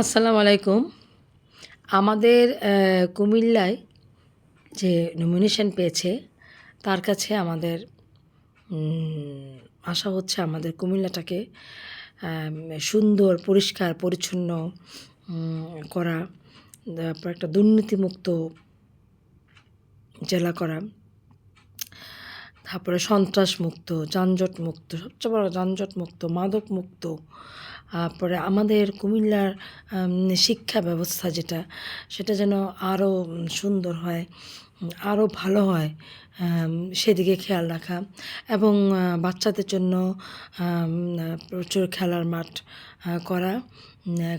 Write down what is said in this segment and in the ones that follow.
আসসালামু আলাইকুম। আমাদের কুমিল্লায় যে নমিনেশন পেয়েছে, তার কাছে আমাদের উম আশা হচ্ছে আমাদের কুমিল্লাটাকে আম সুন্দর, পরিষ্কার, পরিচ্ছন্ন করা, তারপর একটা দুর্নীতিমুক্ত জেলা করা, তারপরে সন্ত্রাসমুক্ত, যানজটমুক্ত, সবচেয়ে বড় যানজটমুক্ত, মাদকমুক্ত। পরে আমাদের কুমিল্লার শিক্ষা ব্যবস্থা যেটা, সেটা যেন আরও সুন্দর হয়, আরও ভালো হয়, সেদিকে খেয়াল রাখা এবং বাচ্চাদের জন্য প্রচুর খেলার মাঠ করা।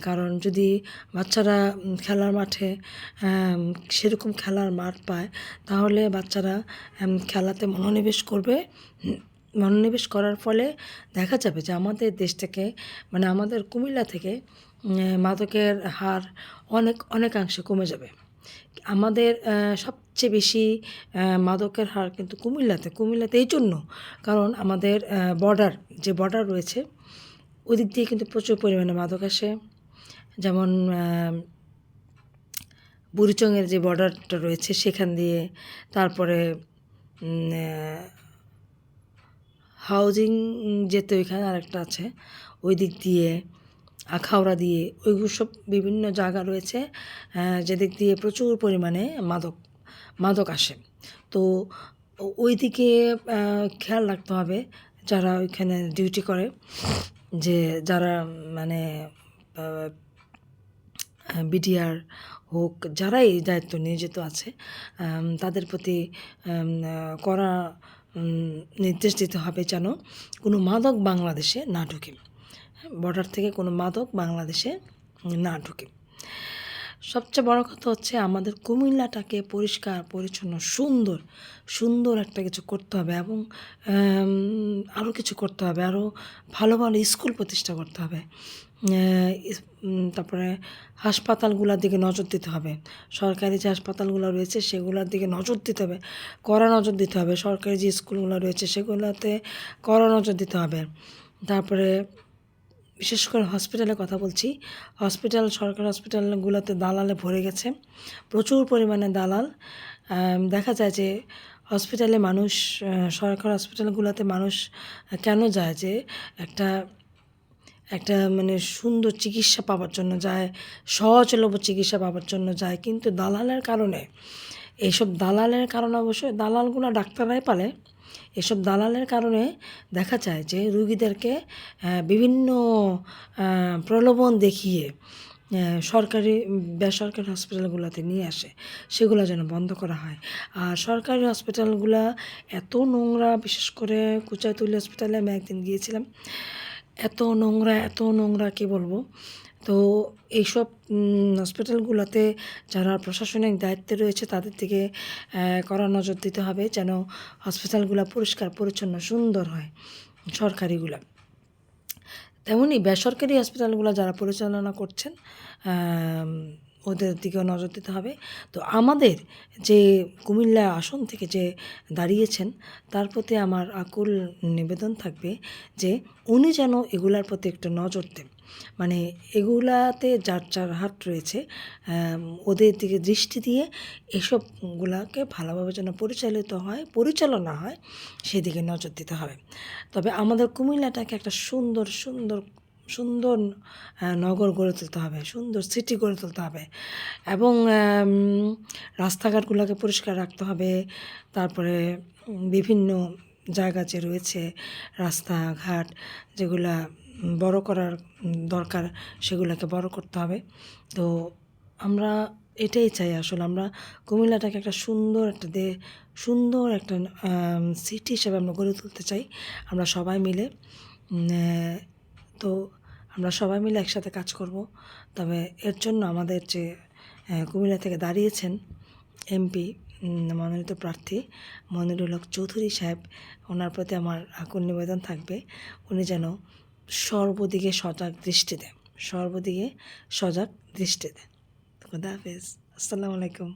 কারণ যদি বাচ্চারা খেলার মাঠে সেরকম খেলার মাঠ পায়, তাহলে বাচ্চারা খেলাতে মনোনিবেশ করবে। মনোনিবেশ করার ফলে দেখা যাবে যে আমাদের দেশ থেকে, মানে আমাদের কুমিল্লা থেকে মাদকের হার অনেকাংশে কমে যাবে। আমাদের সবচেয়ে বেশি মাদকের হার কিন্তু কুমিল্লাতে এই জন্য, কারণ আমাদের বর্ডার রয়েছে, ওই দিক দিয়ে কিন্তু প্রচুর পরিমাণে মাদক আসে। যেমন বুড়িচংয়ের যে বর্ডারটা রয়েছে সেখান দিয়ে, তারপরে হাউজিং যেতে ওইখানে আরেকটা আছে, ওই দিক দিয়ে আখাউড়া দিয়ে, ওইগুলো সব বিভিন্ন জায়গা রয়েছে যেদিক দিয়ে প্রচুর পরিমাণে মাদক আসে। তো ওই দিকে খেয়াল রাখতে হবে যারা ওইখানে ডিউটি করে, যে যারা মানে বিডিআর হোক, যারাই দায়িত্ব নিয়োজিত আছে, তাদের প্রতি কড়া নির্দেশ দিতে হবে যেন কোনো মাদক বাংলাদেশে না ঢোকে, বর্ডার থেকে কোনো মাদক বাংলাদেশে না ঢোকে। সবচেয়ে বড় কথা হচ্ছে আমাদের কুমিল্লাটাকে পরিষ্কার পরিচ্ছন্ন সুন্দর একটা কিছু করতে হবে এবং আরও কিছু করতে হবে, আরও ভালো ভালো স্কুল প্রতিষ্ঠা করতে হবে। তারপরে হাসপাতালগুলোর দিকে নজর দিতে হবে, সরকারি যে হাসপাতালগুলো রয়েছে সেগুলোর দিকে নজর দিতে হবে, কড়া নজর দিতে হবে। সরকারি যে স্কুলগুলো রয়েছে সেগুলোতে কড়া নজর দিতে হবে। তারপরে বিশেষ করে হসপিটালের কথা বলছি, সরকারি হসপিটালগুলোতে দালালে ভরে গেছে, প্রচুর পরিমাণে দালাল। দেখা যায় যে হসপিটালে মানুষ, সরকারি হসপিটালগুলোতে মানুষ কেন যায়, যে একটা মানে সুন্দর চিকিৎসা পাওয়ার জন্য যায়, সহজলভ্য চিকিৎসা পাওয়ার জন্য যায়, কিন্তু এইসব দালালের কারণে অবশ্যই দালালগুলো ডাক্তাররাই পালে। এসব দালালের কারণে দেখা যায় যে রুগীদেরকে বিভিন্ন প্রলোভন দেখিয়ে বেসরকারি হসপিটালগুলোতে নিয়ে আসে, সেগুলো যেন বন্ধ করা হয়। আর সরকারি হসপিটালগুলো এত নোংরা, বিশেষ করে কুচায়তলী হসপিটালে আমি একদিন গিয়েছিলাম, এত নোংরা কী বলবো। তো এইসব হসপিটালগুলোতে যারা প্রশাসনিক দায়িত্বে রয়েছে তাদের দিকে কড়া নজর দিতে হবে যেন হসপিটালগুলো পরিষ্কার পরিচ্ছন্ন সুন্দর হয়, সরকারিগুলো। তেমনই বেসরকারি হসপিটালগুলো যারা পরিচালনা করছেন ওদের দিকেও নজর দিতে হবে। তো আমাদের যে কুমিল্লা আসন থেকে যে দাঁড়িয়েছেন, তার প্রতি আমার আকুল নিবেদন থাকবে যে উনি যেন এগুলার প্রতি একটু নজর দেন। মানে এগুলাতে যার হাত রয়েছে, ওদের দিকে দৃষ্টি দিয়ে এসবগুলাকে ভালোভাবে যেন পরিচালনা হয়, সেদিকে নজর দিতে হবে। তবে আমাদের কুমিল্লাটাকে একটা সুন্দর নগর গড়ে তুলতে হবে, সুন্দর সিটি গড়ে তুলতে হবে এবং রাস্তাঘাটগুলোকে পরিষ্কার রাখতে হবে। তারপরে বিভিন্ন জায়গা যে রয়েছে রাস্তাঘাট, যেগুলা বড় করার দরকার, সেগুলোকে বড় করতে হবে। তো আমরা এটাই চাই, আসলে আমরা কুমিল্লাটাকে একটা সুন্দর একটা সিটি হিসেবে আমরা গড়ে তুলতে চাই। আমরা সবাই মিলে তো আমরা সবাই মিলে একসাথে কাজ করব। তবে এর জন্য আমাদের যে কুমিল্লা থেকে দাঁড়িয়েছেন এমপি, মনোনীত প্রার্থী মনিরুল হক চৌধুরী সাহেব, ওনার প্রতি আমার আকুল নিবেদন থাকবে উনি যেন সর্বদিকে সজাগ দৃষ্টি দেন। খোদা হাফেজ। আসসালামু আলাইকুম।